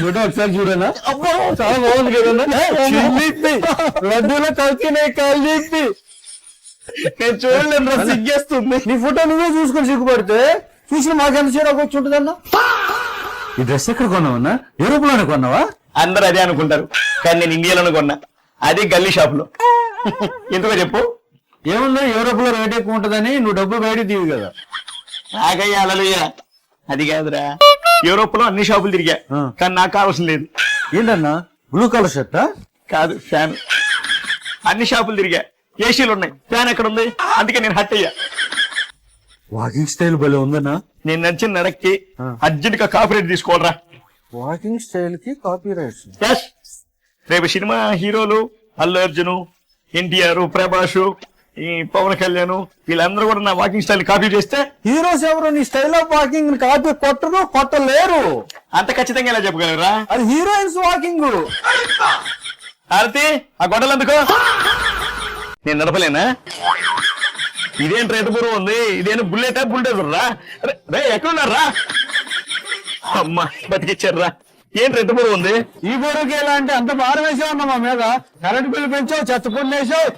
Photo ఒకసారి చూడనా? అబ్బో చాలా బాగుంది కదన్నా. లడ్డూలో కలిసి కాల్ చేసి నేను చూడలేను, సిగ్గేస్తుంది. నీ ఫోటో నువ్వే చూసుకొని సిగ్గుపడితే చూసిన మాకెంత చీరకు వచ్చి ఉంటుందన్నా. ఈ డ్రెస్ ఎక్కడ కొన్నావన్నా? యూరోప్ లోనే కొన్నావా? అందరు అదే అనుకుంటారు, కానీ నేను ఇండియాలోనే కొన్నా, అది గల్లీ షాప్ లో. ఎందుకో చెప్పు. ఏముందో యూరోప్ లో రేట్ ఎక్కువ ఉంటదని నువ్వు డబ్బులు బయట తీవి కదా. నాకయ్యా అలలుయ్యా, అది కాదురా, యూరోప్ లో అన్ని షాపులు తిరిగా, కానీ నాకు కావాల్సిన లేదు. ఏంటన్నా బ్లూ కలర్ షర్టా? కాదు, ఫ్యాన్. అన్ని షాపులు తిరిగా, ఏసీలు ఉన్నాయి, ఫ్యాన్ ఎక్కడ ఉంది, అందుకే నేను హట్ అయ్యా. వాకింగ్ స్టైల్ భలే ఉందన్నా. నేను నచ్చిన నడక్కి అర్జెంట్ గా కాపీ రైట్ తీసుకోవాలరా. వాకింగ్ స్టైల్ కి కాపీ రైట్స్. రేపు సినిమా హీరోలు అల్లు అర్జున్, ఎన్టీఆర్, ప్రభాస్, ఈ పవన్ కళ్యాణ్ వీళ్ళందరూ కూడా నా వాకింగ్ స్టైల్ కాపీ చేస్తే హీరోస్ ఎవరు నీ స్టైల్ ఆఫ్ వాకింగ్ కాపీ కొట్టలేరు. అంత ఖచ్చితంగా ఎలా చెప్పగలరా? అది హీరోయిన్స్ వాకింగ్. ఆరతి, ఆ గొడవలు ఎందుకు? నేను నడపలేనా? ఇదేం రేటు బురువు ఉంది, ఇదేం బుల్లెటా బుల్డేజర్ రా? రే ఎక్కడున్నారా? అమ్మా బతికిచ్చారా? ఏం రేటు బురువు ఉంది? ఈ బుర్రకి ఎలా అంటే అంత భారం వేసావు అన్న మా మీద. కరెంట్ బిల్లు పెంచావు, చెత్త పొన్ను వేసావు.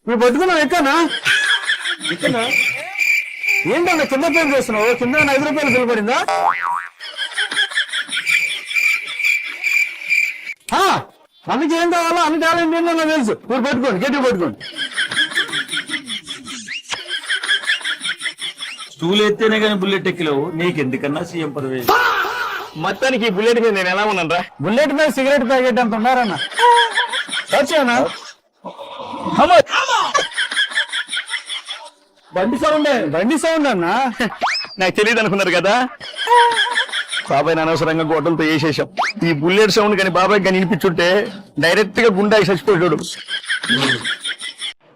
నువ్వు బతుకున్నావు ఎక్కనా? ఏంటన్నా కింద పేరు చేస్తున్నావు? కింద 5 రూపాయలు బిల్లు పడిందా? అందుకే ఏం కావాలో అన్ని టాలెంట్ ఏంటో నాకు తెలుసు. మీరు పట్టుకోండి, గట్టి పట్టుకోండి. స్టూల్ ఎత్తేనే కానీ బుల్లెట్ ఎక్కిలేవు, నీకెందుకన్నా సీఎం పదవి. మొత్తానికి ఈ బుల్లెట్ మీద నేను ఎలా ఉన్నాను రా? బుల్లెట్ మీద సిగరెట్ ప్యాకెట్ అంత ఉన్నారన్న. వచ్చానా? బండి సౌండ్ అన్నా. నాకు తెలియదు అనుకున్నారు కదా, బాబాయ్ అనవసరంగా గొడ్డలతో వేసేసాం. ఈ బుల్లెట్ సౌండ్ కానీ బాబాయ్ కానీ వినిపించుంటే డైరెక్ట్ గా గుండా చచ్చిపోయాడు.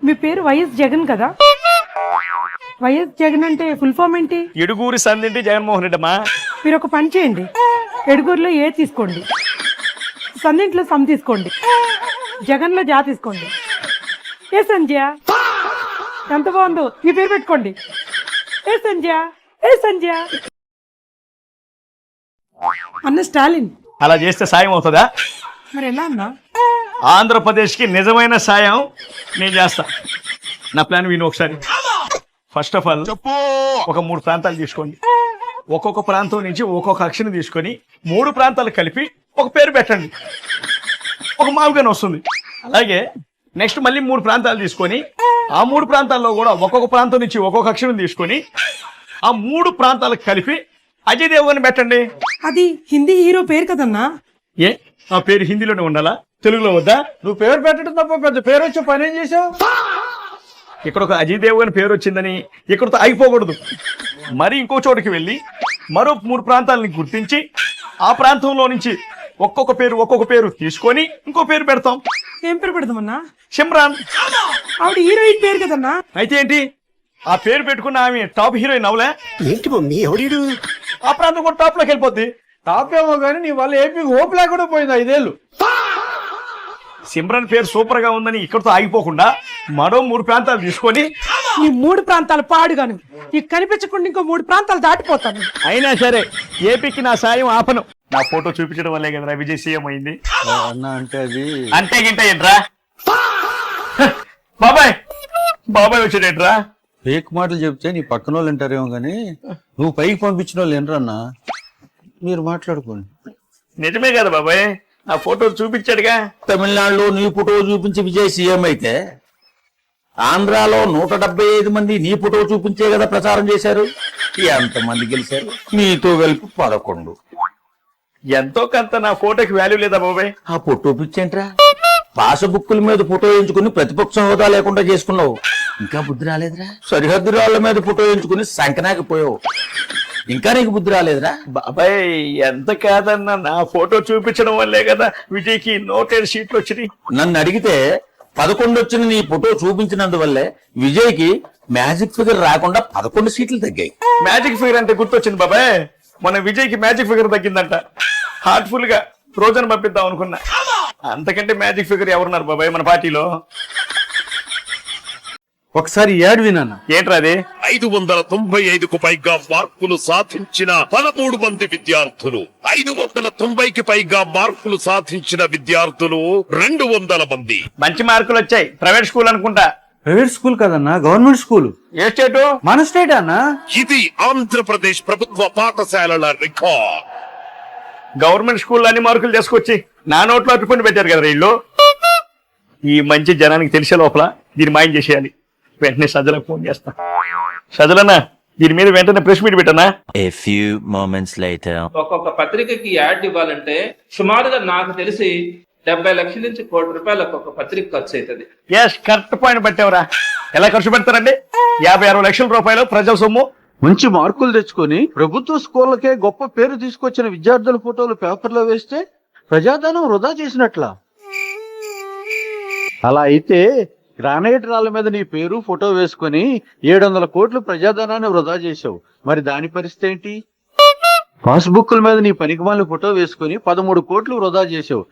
మీ పేరు వైఎస్ జగన్ కదా? వైఎస్ జగన్ అంటే ఫుల్ ఫామ్ ఏంటి? ఎడుగూరి సంధింటి జగన్మోహన్ రెడ్డి అమ్మా. మీరు ఒక పని చేయండి, ఎడుగురులో ఏ తీసుకోండి, సందింట్లో సమ్ తీసుకోండి, జగన్ లో జా తీసుకోండి. ఏ సంధ్య, ఎంత బాగుందో, మీ పేరు పెట్టుకోండి. ఏ సంధ్య, ఏ సంధ్య. అన్న స్టాలిన్. అలా చేస్తే సాయం అవుతుందా? మరి ఎలా అన్నా? ఆంధ్రప్రదేశ్ కి నిజమైన సాయం నేను చేస్తా. నా ప్లాన్ విను ఒకసారి. ఫస్ట్ ఆఫ్ ఆల్ ఒక 3 ప్రాంతాలు తీసుకోండి, ఒక్కొక్క ప్రాంతం నుంచి ఒక్కొక్క అక్షరం తీసుకొని 3 ప్రాంతాలు కలిపి ఒక పేరు పెట్టండి, ఒక మావుగానే వస్తుంది. అలాగే నెక్స్ట్ మళ్ళీ 3 ప్రాంతాలు తీసుకొని ఆ 3 ప్రాంతాల్లో కూడా ఒక్కొక్క ప్రాంతం నుంచి ఒక్కొక్క అక్షరం తీసుకొని ఆ 3 ప్రాంతాలకు కలిపి అజయ్ దేవగన్ పెట్టండి. అది హిందీ హీరో పేరు కదన్నా. ఏ ఆ పేరు హిందీలోనే ఉండాలా, తెలుగులో వద్దా? నువ్వు పేరు పెట్టడం తప్ప పెద్ద పేరు వచ్చే పని ఏం చేసావు? ఇక్కడ ఒక అజయ్ దేవగన్ పేరు వచ్చిందని ఇక్కడతో ఆగిపోకూడదు. మరి ఇంకో చోటుకి వెళ్ళి మరో 3 ప్రాంతాలని గుర్తించి ఆ ప్రాంతంలో నుంచి ఒక్కొక్క పేరు తీసుకొని ఇంకో పేరు పెడతాం. ఏం పేరు పెడదామన్నా? సిమ్రాన్. ఆవిడ హీరోయిన్ పేరు కదన్నా. అయితే ఏంటి, ఆ పేరు పెట్టుకున్న ఆమె టాప్ హీరోయిన్ అవలే? ఏంటి మమ్మీ ఎవడీడు? ఆ ప్రాంతం కూడా టాప్ లోకి వెళ్ళిపోద్ది. టాప్ ఏమో కానీ నీ వల్ల ఏపీకి ఓపు లేకుండా పోయింది 5 ఏళ్ళు. సిమ్రాన్ పేరు సూపర్ గా ఉందని ఇక్కడతో ఆగిపోకుండా మరో 3 ప్రాంతాలు తీసుకొని ఈ 3 ప్రాంతాలు పాడుగాను, నీకు కనిపించకుండా ఇంకో 3 ప్రాంతాలు దాటిపోతాను. అయినా సరే ఏపీకి నా సాయం ఆపను. నా ఫోటో చూపించడం వల్లే కదరా విజయ్ సీఎం అయింది. అన్న అంటే అది అంటే గింట ఏంట్రా? బాబాయ్ బాబాయ్ వచ్చేటేంట్రా? ఫేక్ మాటలు చెప్తే నీ పక్కన వాళ్ళు వింటారేమో గానీ నువ్వు పైకి పంపించిన వాళ్ళు వినరన్నా. మీరు మాట్లాడుకోండి. నిజమే కదా బాబాయ్, ఆ ఫోటో చూపించాడుగా. తమిళనాడులో నీ ఫోటో చూపించి విజయ్ సీఎం అయితే ఆంధ్రాలో 175 మంది నీ ఫోటో చూపించే కదా ప్రచారం చేశారు. ఎంతమంది గెలిచారు? నీతో కలిపి 11. ఎంతో కొంత నా ఫోటోకి వాల్యూ లేదా బాబాయ్? ఆ ఫోటో పిచ్చేంట్రా? పాసబుక్కుల మీద ఫోటో ఎంచుకుని ప్రతిపక్షం హోదా లేకుండా చేసుకున్నావు. ఇంకా బుద్ధి రాలేదురా? సరిహద్దు రాళ్ల మీద ఫోటో ఎంచుకుని సంకనాకపోయావు. ఇంకా నీకు బుద్ధి రాలేదురా? బాబాయ్ ఎంత కాదన్నా నా ఫోటో చూపించడం వల్లే కదా విజయ్కి 107 సీట్లు వచ్చినాయి. నన్ను అడిగితే 11 వచ్చిన నీ ఫోటో చూపించినందువల్లే విజయ్కి మ్యాజిక్ ఫిగర్ రాకుండా 11 సీట్లు తగ్గాయి. మ్యాజిక్ ఫిగర్ అంటే గుర్తొచ్చింది బాబాయ్, మన విజయ్కి మ్యాజిక్ ఫిగర్ తగ్గిందంట. హార్ట్ఫుల్ గా రోజున పంపిద్దాం అనుకున్నా. అంతకంటే మ్యాజిక్ ఫిగర్ ఎవరున్నారు బాబాయ్ మన పార్టీలో? ఒకసారి యాడ్ వినానా? ఏంట్రా అది? 595కు పైగా మార్కులు సాధించిన 13 మంది విద్యార్థులు, 590కి పైగా మార్కులు సాధించిన విద్యార్థులు 200 మంది. మంచి మార్కులు వచ్చాయి. ప్రైవేట్ స్కూల్ అనుకుంటా. ప్రైవేట్ స్కూల్ కదన్నా, గవర్నమెంట్ స్కూల్. ఏ స్టేటు? మన స్టేట్ అన్నా. ఇది ఆంధ్రప్రదేశ్ ప్రభుత్వ పాఠశాలల రికార్డ్. గవర్నమెంట్ స్కూల్ అన్ని మార్కులు తీసుకొచ్చి నా నోట్లో అట్టుపండి పెట్టారు కదా వీళ్ళు. ఈ మంచి జనానికి తెలిసే లోపల దీన్ని మాయం చేసేయాలి. వెంటనే సజ్జలకు ఫోన్ చేస్తా. సజ్జలన్నా, దీని మీద వెంటనే ప్రెస్ మీట్ పెట్టనా? A few moments later. ఒక్కొక్క పత్రికకి యాడ్ ఇవ్వాలంటే సుమారుగా నాకు తెలిసి 70 లక్షల నుంచి ₹1 కోటి ఒక్కొక్క పత్రిక ఖర్చు అవుతుంది. ఎస్, కరెక్ట్ పాయింట్ పెట్టావురా. ఎలా ఖర్చు పెడతారండి? 50-60 లక్షల రూపాయలు ప్రజల సొమ్ము. మంచి మార్కులు తెచ్చుకొని ప్రభుత్వ స్కూళ్ళకే గొప్ప పేరు తీసుకొచ్చిన విద్యార్థుల ఫోటోలు పేపర్లో వేస్తే ప్రజాధనం వృధా చేసినట్లా. అలా అయితే గ్రానైట్ రాళ్ళ మీద నీ పేరు ఫోటో వేసుకొని 700 కోట్లు ప్రజాధనాన్ని వృధా చేసావు. మరి దాని పరిస్థితి ఏంటి? పాస్బుక్ల మీద నీ పనికిమాలిన ఫోటో వేసుకొని 13 కోట్లు వృధా చేసావు.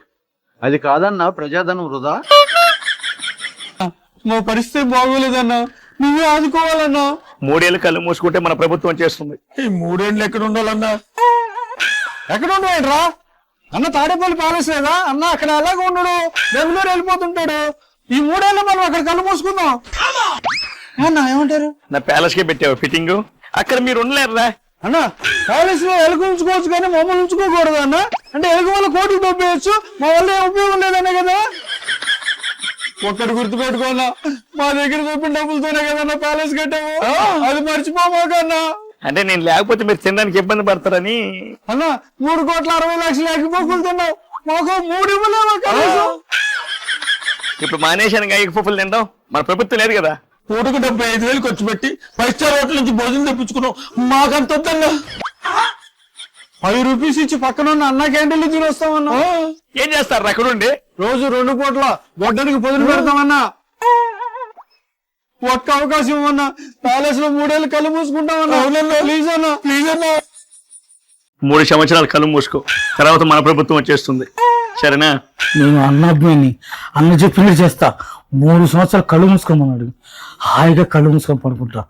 అది కాదన్నా ప్రజాధనం వృధా. మా పరిస్థితి బాగోలేదన్నా, నువ్వే ఆదుకోవాలన్నా. 3 ఏళ్ళు కళ్ళు మూసుకుంటే మన ప్రభుత్వం చేస్తుంది. ఈ 3 ఏళ్ళు ఎక్కడ ఉండాలన్నా? ఎక్కడ ఉండరా అన్న? తాడేపల్లి ప్యాలెస్ లేదా అన్న? అక్కడ ఎలాగ ఉండడు, బెంగళూరు వెళ్ళిపోతుంటాడు. ఈ 3 ఏళ్ళు మనం అక్కడ కళ్ళు మూసుకుందాం అన్న. ఏమంటారు? నా ప్యాలెస్ కే పెట్టావు ఫిట్టింగ్. అక్కడ మీరు ఉండలేరురా అన్న. ప్యాలెస్ లో ఎలుగు ఉంచుకోవచ్చు కానీ మమ్మల్ని ఉంచుకోకూడదు అన్న. అంటే ఎలుగు వల్ల కోట్లు దొబ్బేయచ్చు, మా వల్ల ఏం ఉపయోగం లేదనే కదా. ఒక్కటి గుర్తుపెట్టుకోన్నా, మా దగ్గర దొబ్బిన డబ్బులతోనే కదన్నా ప్యాలెస్ కట్టాము. అది మర్చిపోమాకన్నా. అంటే నేను లేకపోతే మీరు తినడానికి ఇబ్బంది పడతారని. అన్న 3,60,00,000 ఎగ్గిపోకులు తిన్నావు, మాకు 3 ఇవ్వలేమా కనీసం? ఇప్పుడు మానేశాను ఎగ్ పప్పులు తింటాం. మన ప్రభుత్వం లేదు కదా. పూటకు 75,000 ఖర్చు పెట్టి 5 స్టార్ హోటల్ నుంచి భోజనం తెప్పించుకున్నావు. మాకంత వద్దన్నా. 5 రూపీస్ ఇచ్చి పక్కన ఉన్న అన్న క్యాంటీన్లు తిని వస్తామన్నా. ఏం చేస్తారు అక్కడుండి? రోజు 2 పూట్ల గొడ్డనికి పొదులు పెడతామన్నా. ఒక్క అవకాశం ఇవ్వన్నా. ప్యాలెస్ లో 3 ఏళ్ళు కళ్ళు మూసుకుంటామన్నా. ప్లీజ్ అన్నా, ప్లీజ్ అన్నా. 3 సంవత్సరాలు కళ్ళు మూసుకో, తర్వాత మన ప్రభుత్వం వచ్చేస్తుంది. సరేనా? నేను అన్న అబ్బాయిని అన్న చెప్పినట్టు చేస్తా. 3 సంవత్సరాలు కళ్ళు మూసుకోమన్నాడు. హాయిగా కళ్ళు మూసుకొని పడుకుంటా.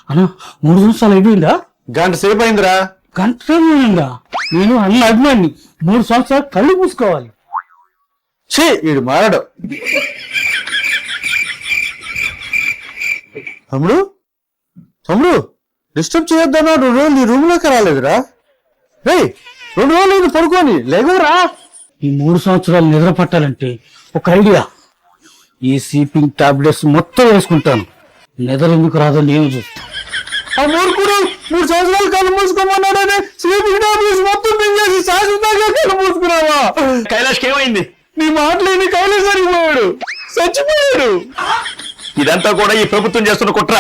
అన్న 3 సంవత్సరాలు అయిపోయిందా? గంట సేపు అయిందిరా. గంట అయిందా? నేను అన్న అభిమాని 3 సంవత్సరాలు కళ్ళు మూసుకోవాలి. వీడు మారాడు. తమ్ముడు, తమ్ముడు డిస్టర్బ్ చేయొద్దన్నా. 2 రోజులు నీ రూమ్ లోకి రాలేదురా. రే 2 రోజులు ఇది పడుకోని లేవురా. ఈ 3 సంవత్సరాలు నిద్ర పట్టాలంటే ఒక ఐడియా. ఈ స్లీపింగ్ టాబ్లెట్స్ మొత్తం వేసుకుంటాను. నిద్ర ఎందుకు రాదో నేను చూస్తాను. ఆ మూర్ఖుడు 3 సంవత్సరాలు కళ్ళు మూసుకోమన్నాడని స్లీపింగ్ టాబ్లెట్స్ మొత్తం మింగేసి శాశ్వతంగా కళ్ళు మూసుకున్నావా? కైలాష్కి ఏమైంది? నీ మాటలేని కైలాసానికి పోయాడు, చచ్చిపోయాడు. ఇదంతా కూడా ఈ ప్రభుత్వం చేస్తున్న కుట్ర.